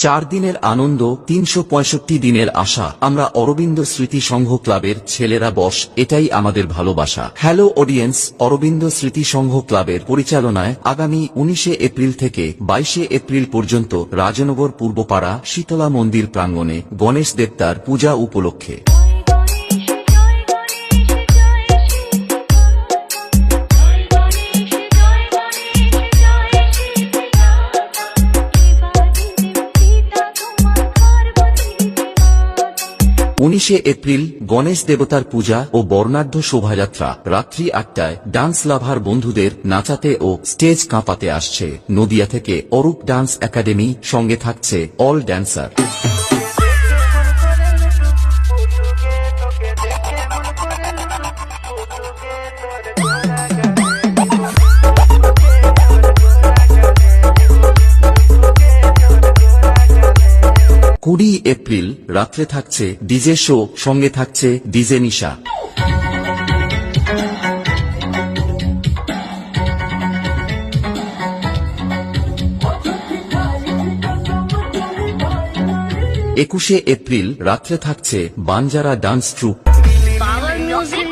4 দিনের আনন্দ, 365 দিনের আশা। আমরা অরবিন্দ স্মৃতি সংঘ ক্লাবের ছেলেরা বস, এটাই আমাদের ভালোবাসা। হ্যালো অডিয়েন্স, অরবিন্দ স্মৃতি সংঘ ক্লাবের পরিচালনায় আগামী 19 এপ্রিল থেকে 22 এপ্রিল পর্যন্ত রাজনগর পূর্বপাড়া শীতলা মন্দির প্রাঙ্গণে গণেশ দেবতার পূজা উপলক্ষে এপ্রিল গণেশ দেবতার পূজা ও বর্ণাঢ্য শোভাযাত্রা। রাত্রি 8টায় ডান্স লাভার বন্ধুদের নাচাতে ও স্টেজ কাঁপাতে আসছে নদিয়া থেকে অরূপ ডান্স একাডেমি, সঙ্গে থাকছে অল ড্যান্সার। এপ্রিল রাত্রে থাকছে ডিজে শো, সঙ্গে থাকছে ডিজে নিশা। 21 এপ্রিল রাত্রে থাকছে Banjara dance troupe. Power music